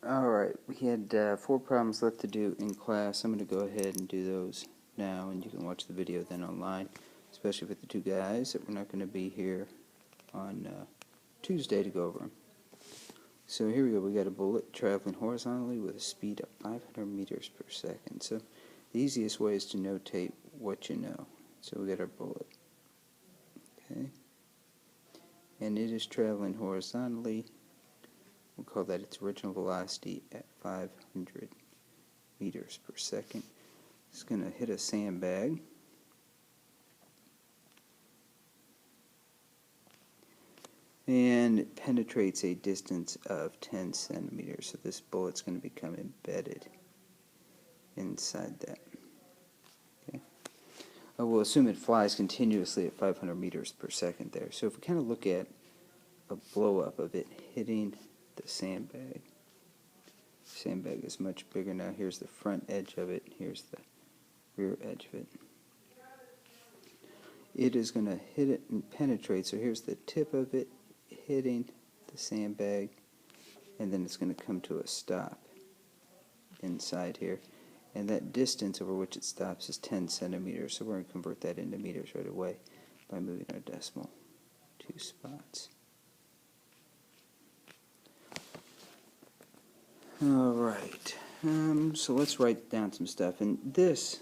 Alright, we had 4 problems left to do in class. I'm going to go ahead and do those now, and you can watch the video then online, especially with the 2 guys that we're not going to be here on Tuesday to go over them. So here we go. We got a bullet traveling horizontally with a speed of 500 meters per second. So the easiest way is to notate what you know. So we got our bullet. Okay. And it is traveling horizontally. We'll call that its original velocity at 500 meters per second. It's going to hit a sandbag. And it penetrates a distance of 10 centimeters. So this bullet's going to become embedded inside that. Okay. We'll assume it flies continuously at 500 meters per second there. So if we kind of look at a blow-up of it hitting the sandbag. Sandbag is much bigger now. Here's the front edge of it. Here's the rear edge of it. It is going to hit it and penetrate. So here's the tip of it hitting the sandbag, and then it's going to come to a stop inside here. And that distance over which it stops is 10 centimeters. So we're going to convert that into meters right away by moving our decimal 2 spots. Alright, so let's write down some stuff. And this,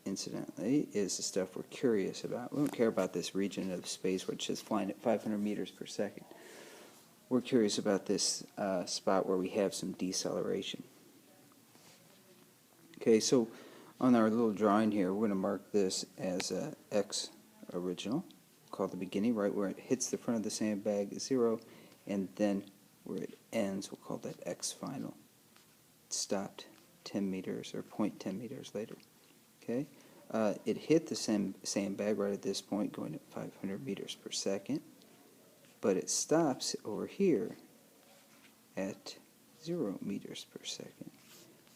incidentally, is the stuff we're curious about. We don't care about this region of space where it's just flying at 500 meters per second. We're curious about this spot where we have some deceleration. Okay, so on our little drawing here, we're going to mark this as X original, called the beginning, right where it hits the front of the sandbag is 0, and then where it ends, we'll call that X final. It stopped 10 meters or 0.10 meters later. Okay, it hit the sandbag right at this point, going at 500 meters per second, but it stops over here at 0 meters per second.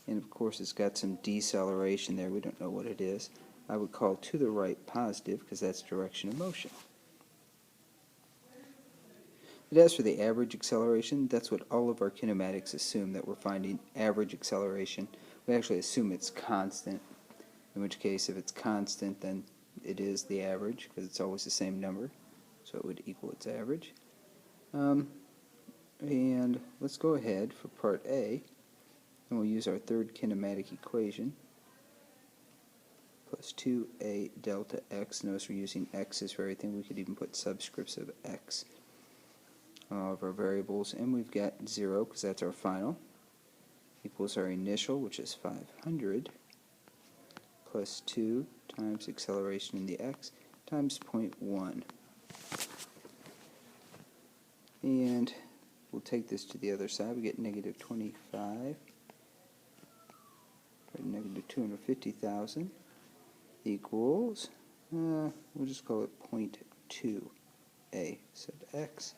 And of course it's got some deceleration there. We don't know what it is. I would call to the right positive because that's direction of motion. But as for the average acceleration, that's what all of our kinematics assume, that we're finding average acceleration. We actually assume it's constant, in which case if it's constant then it is the average because it's always the same number, so it would equal its average. And let's go ahead for part A, and we'll use our third kinematic equation, plus 2a delta x. Notice we're using x's for everything. We could even put subscripts of x of our variables, and we've got 0 because that's our final, equals our initial, which is 500, plus 2 times acceleration in the x times 0.1. And we'll take this to the other side. We get negative 25, or negative 250,000 equals, we'll just call it 0.2a sub x.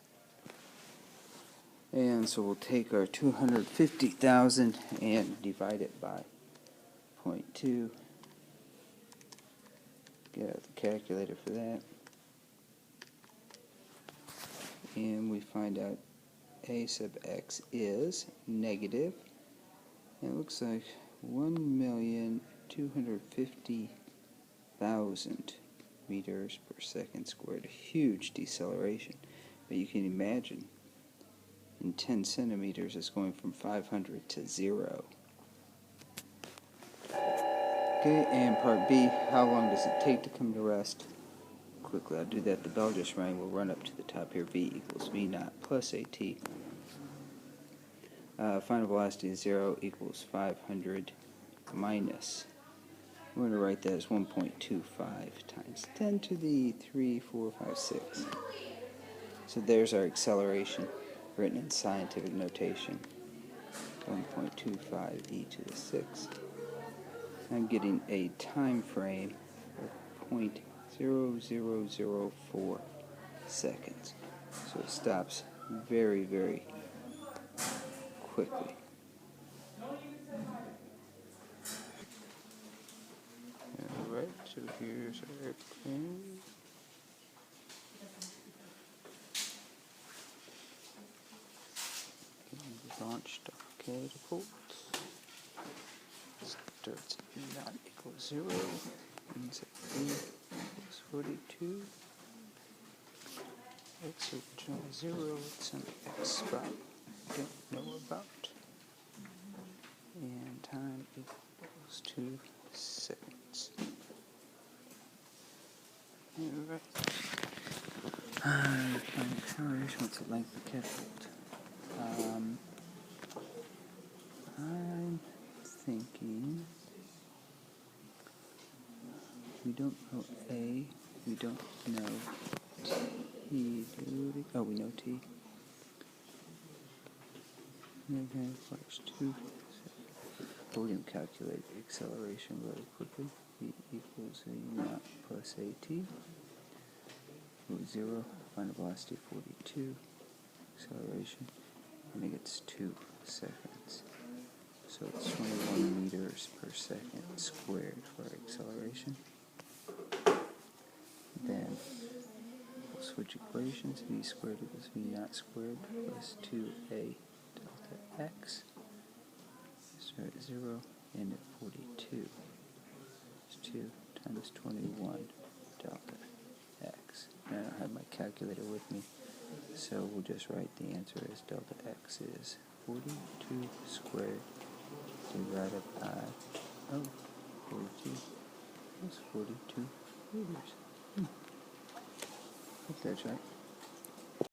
And so we'll take our 250,000 and divide it by 0.2. Get out the calculator for that. And we find out a sub x is negative, and it looks like 1,250,000 meters per second squared. A huge deceleration, but you can imagine in 10 centimeters it's going from 500 to 0. Okay, and part B, how long does it take to come to rest? Quickly, I'll do that. The bell just rang. We'll run up to the top here. V equals V naught plus AT. Final velocity is 0 equals 500 minus. We're going to write that as 1.25 times 10 to the 3, 4, 5, 6. So there's our acceleration written in scientific notation. 1.25 e to the 6. I'm getting a time frame of 0.0004 seconds. So it stops very, very quickly. Alright, so here's our airplane. Launch dock. catapult. Starts at not equals 0, ends at b equals 42. X original 0, it's an x spot don't know about. And time equals 2 seconds. Alright. Find acceleration, what's the length of the catapult? I'm thinking we don't know A, we don't know T, oh, we know T. Okay, flash 2. We're going to calculate the acceleration really quickly. V equals a naught plus AT. 0, final velocity 42. Acceleration, I think it's 2 seconds. So it's 21 meters per second squared for acceleration. Then we'll switch equations. V squared equals V naught squared plus 2a delta x. Start at 0, end at 42. It's 2 times 21 delta x. And I don't have my calculator with me, so we'll just write the answer as delta x is 42 squared divided by 42 plus 42 meters. Hope that's right.